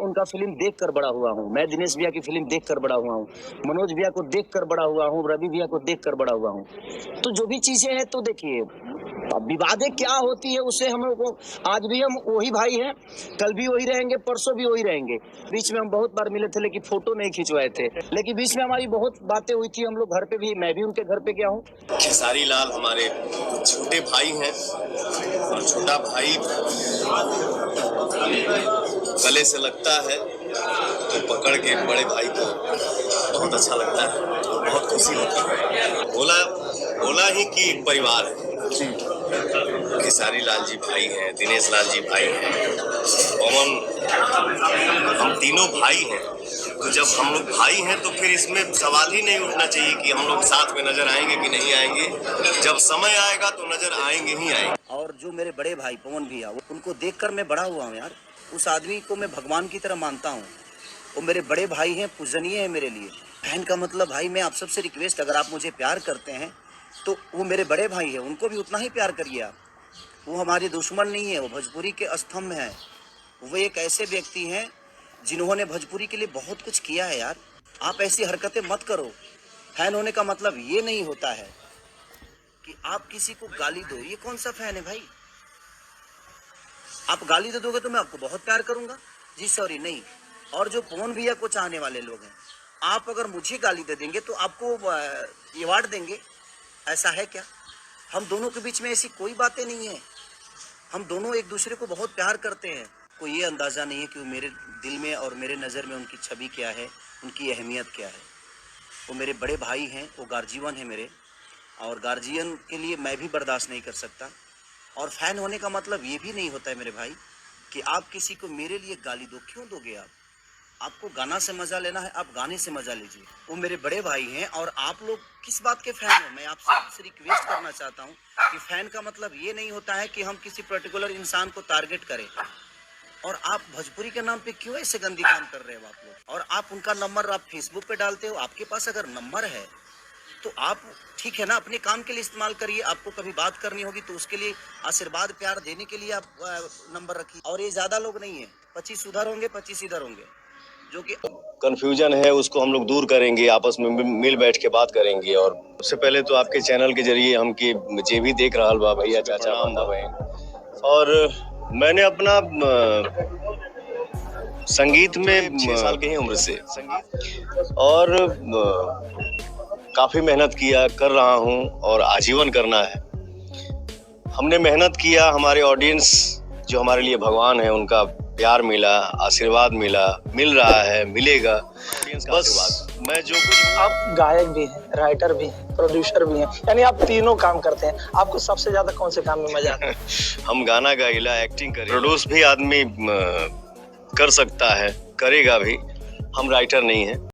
उनका फिल्म देख कर बड़ा हुआ हूँ। मैं दिनेश भैया की फिल्म देख कर बड़ा हुआ हूँ, मनोज भैया को देख कर बड़ा हुआ हूँ, रवि भैया को देख कर बड़ा हुआ हूँ। तो जो भी चीजें हैं, तो देखिए अब विवादें क्या होती है उससे हम लोग को, आज भी हम वही भाई हैं, कल भी वही रहेंगे, परसों भी वही रहेंगे। बीच में हम बहुत बार मिले थे लेकिन फोटो नहीं खिंचवाए थे, लेकिन बीच में हमारी बहुत बातें हुई थी। हम लोग घर पे भी, मैं भी उनके घर पे गया हूँ। खेसारी लाल हमारे छोटे भाई हैं और छोटा भाई गले से लगता है तो पकड़ के बड़े भाई को बहुत अच्छा लगता है, बहुत खुशी होती है। बोला ही कि एक परिवार है। खेसारी लाल जी भाई हैं, दिनेश लाल जी भाई हैं, पवन, हम तीनों भाई हैं। तो जब हम लोग भाई हैं तो फिर इसमें सवाल ही नहीं उठना चाहिए कि हम लोग साथ में नजर आएंगे कि नहीं आएंगे। जब समय आएगा तो नजर आएंगे ही आएंगे। और जो मेरे बड़े भाई पवन भैया, उनको देखकर मैं बड़ा हुआ हूँ यार। उस आदमी को मैं भगवान की तरह मानता हूँ। वो मेरे बड़े भाई हैं, पूजनीय है मेरे लिए। बहन का मतलब भाई, मैं आप सबसे रिक्वेस्ट, अगर आप मुझे प्यार करते हैं तो वो मेरे बड़े भाई हैं, उनको भी उतना ही प्यार करिए आप। वो हमारे दुश्मन नहीं है, वो भोजपुरी के स्तंभ हैं। वो एक ऐसे व्यक्ति हैं जिन्होंने भोजपुरी के लिए बहुत कुछ किया है यार। आप ऐसी हरकतें मत करो। फैन होने का मतलब ये नहीं होता है कि आप किसी को गाली दो। ये कौन सा फैन है भाई? आप गाली दे दोगे तो मैं आपको बहुत प्यार करूंगा जी, सॉरी नहीं। और जो पवन भैया को चाहने वाले लोग हैं, आप अगर मुझे गाली दे देंगे तो आपको अवार्ड देंगे, ऐसा है क्या? हम दोनों के बीच में ऐसी कोई बातें नहीं है। हम दोनों एक दूसरे को बहुत प्यार करते हैं। कोई ये अंदाज़ा नहीं है कि वो मेरे दिल में और मेरे नज़र में उनकी छवि क्या है, उनकी अहमियत क्या है। वो मेरे बड़े भाई हैं, वो गार्जियन है मेरे, और गार्जियन के लिए मैं भी बर्दाश्त नहीं कर सकता। और फैन होने का मतलब ये भी नहीं होता है मेरे भाई कि आप किसी को मेरे लिए गाली दो। क्यों दोगे आप? आपको गाना से मजा लेना है, आप गाने से मजा लीजिए। वो मेरे बड़े भाई हैं और आप लोग किस बात के फैन हो? मैं आपसे रिक्वेस्ट करना चाहता हूँ कि फैन का मतलब ये नहीं होता है कि हम किसी पर्टिकुलर इंसान को टारगेट करें। और आप भोजपुरी के नाम पे क्यों ऐसे गंदी काम कर रहे हो आप लोग? और आप उनका नंबर आप फेसबुक पे डालते हो। आपके पास अगर नंबर है तो आप, ठीक है ना, अपने काम के लिए इस्तेमाल करिए। आपको कभी बात करनी होगी तो उसके लिए आशीर्वाद प्यार देने के लिए आप नंबर रखिए। और ये ज्यादा लोग नहीं है, 25 उधर होंगे 25 इधर होंगे, जो कि कंफ्यूजन है उसको हम लोग दूर करेंगे, आपस में मिल बैठ के बात करेंगे। और सबसे पहले तो आपके चैनल के जरिए हम के जे भी देख रहा बा भैया, चाचा, मामा, बहन। और मैंने अपना संगीत में 6 साल की ही उम्र से और काफी मेहनत किया, कर रहा हूँ और आजीवन करना है। हमने मेहनत किया, हमारे ऑडियंस जो हमारे लिए भगवान है, उनका प्यार मिला, आशीर्वाद मिला, मिल रहा है, मिलेगा। बस मैं जो कुछ, आप गायक भी हैं, राइटर भी हैं, प्रोड्यूसर भी हैं, यानी आप तीनों काम करते हैं। आपको सबसे ज्यादा कौन से काम में मजा आता है? हम गाना गाइला, एक्टिंग करें, प्रोड्यूस भी आदमी कर सकता है, करेगा भी। हम राइटर नहीं हैं।